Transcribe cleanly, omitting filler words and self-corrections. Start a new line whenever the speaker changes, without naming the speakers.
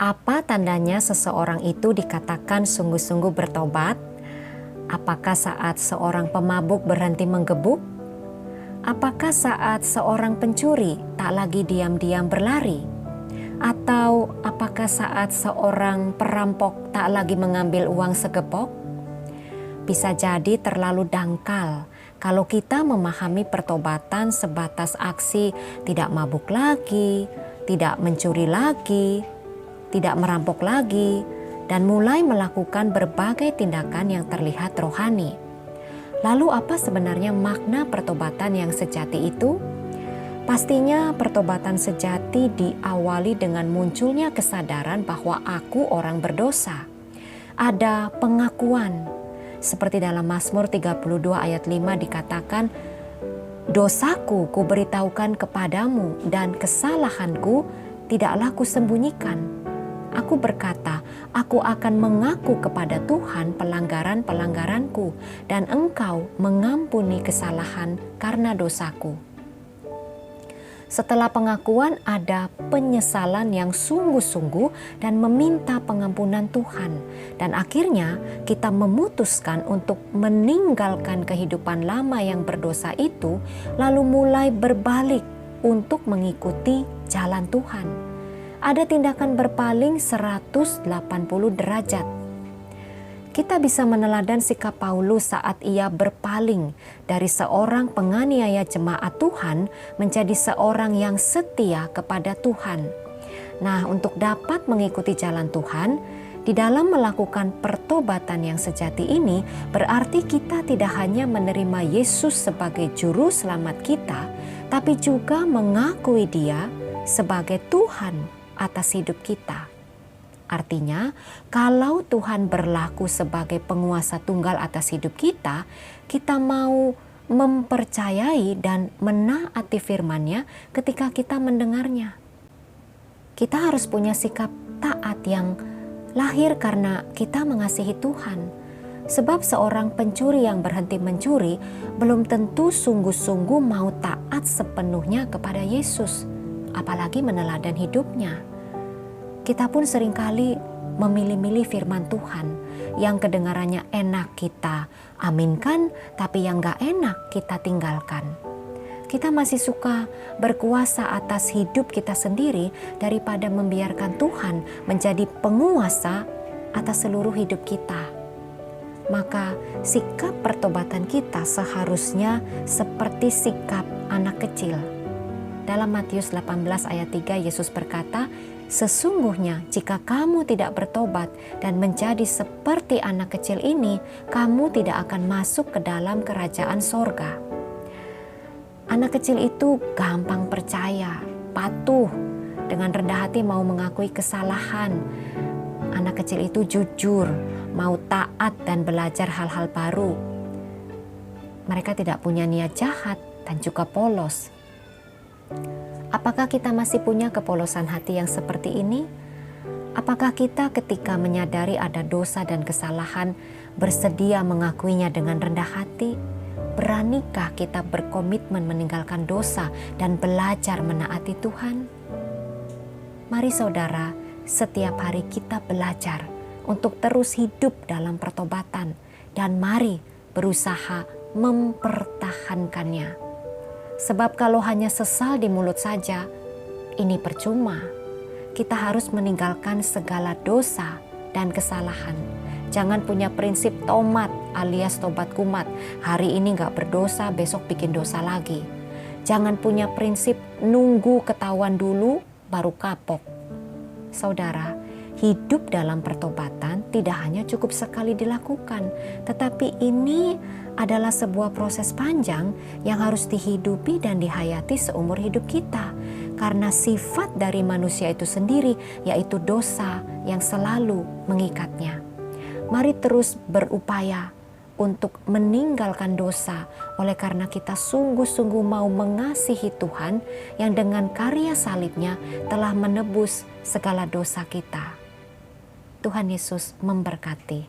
Apa tandanya seseorang itu dikatakan sungguh-sungguh bertobat? Apakah saat seorang pemabuk berhenti menggebuk? Apakah saat seorang pencuri tak lagi diam-diam berlari? Atau apakah saat seorang perampok tak lagi mengambil uang segepok? Bisa jadi terlalu dangkal kalau kita memahami pertobatan sebatas aksi tidak mabuk lagi, tidak mencuri lagi, tidak merampok lagi, dan mulai melakukan berbagai tindakan yang terlihat rohani. Lalu apa sebenarnya makna pertobatan yang sejati itu? Pastinya pertobatan sejati diawali dengan munculnya kesadaran bahwa aku orang berdosa. Ada pengakuan, seperti dalam Mazmur 32 ayat 5 dikatakan, "Dosaku kuberitahukan kepadamu dan kesalahanku tidaklah kusembunyikan. Aku berkata, aku akan mengaku kepada Tuhan pelanggaran-pelanggaranku, dan Engkau mengampuni kesalahan karena dosaku." Setelah pengakuan ada penyesalan yang sungguh-sungguh dan meminta pengampunan Tuhan. Dan akhirnya kita memutuskan untuk meninggalkan kehidupan lama yang berdosa itu, lalu mulai berbalik untuk mengikuti jalan Tuhan. Ada tindakan berpaling 180 derajat. Kita bisa meneladan sikap Paulus saat ia berpaling dari seorang penganiaya jemaat Tuhan menjadi seorang yang setia kepada Tuhan. Nah, untuk dapat mengikuti jalan Tuhan, di dalam melakukan pertobatan yang sejati ini, berarti kita tidak hanya menerima Yesus sebagai juru selamat kita, tapi juga mengakui Dia sebagai Tuhan atas hidup kita. Artinya, kalau Tuhan berlaku sebagai penguasa tunggal atas hidup kita, kita mau mempercayai dan menaati firman-Nya ketika kita mendengarnya. Kita harus punya sikap taat yang lahir karena kita mengasihi Tuhan. Sebab seorang pencuri yang berhenti mencuri belum tentu sungguh-sungguh mau taat sepenuhnya kepada Yesus, apalagi meneladan hidupnya. Kita pun seringkali memilih-milih firman Tuhan yang kedengarannya enak kita aminkan, tapi yang gak enak kita tinggalkan. Kita masih suka berkuasa atas hidup kita sendiri daripada membiarkan Tuhan menjadi penguasa atas seluruh hidup kita. Maka sikap pertobatan kita seharusnya seperti sikap anak kecil. Dalam Matius 18 ayat 3 Yesus berkata, "Sesungguhnya jika kamu tidak bertobat dan menjadi seperti anak kecil ini, kamu tidak akan masuk ke dalam kerajaan sorga." Anak kecil itu gampang percaya, patuh, dengan rendah hati mau mengakui kesalahan. Anak kecil itu jujur, mau taat dan belajar hal-hal baru. Mereka tidak punya niat jahat dan juga polos. Apakah kita masih punya kepolosan hati yang seperti ini? Apakah kita ketika menyadari ada dosa dan kesalahan bersedia mengakuinya dengan rendah hati? Beranikah kita berkomitmen meninggalkan dosa dan belajar menaati Tuhan? Mari saudara, setiap hari kita belajar untuk terus hidup dalam pertobatan, dan mari berusaha mempertahankannya. Sebab kalau hanya sesal di mulut saja, ini percuma. Kita harus meninggalkan segala dosa dan kesalahan. Jangan punya prinsip tomat alias tobat kumat. Hari ini gak berdosa, besok bikin dosa lagi. Jangan punya prinsip nunggu ketahuan dulu baru kapok. Saudara, hidup dalam pertobatan tidak hanya cukup sekali dilakukan, tetapi ini adalah sebuah proses panjang yang harus dihidupi dan dihayati seumur hidup kita. Karena sifat dari manusia itu sendiri, yaitu dosa yang selalu mengikatnya. Mari terus berupaya untuk meninggalkan dosa oleh karena kita sungguh-sungguh mau mengasihi Tuhan yang dengan karya salibnya telah menebus segala dosa kita. Tuhan Yesus memberkati.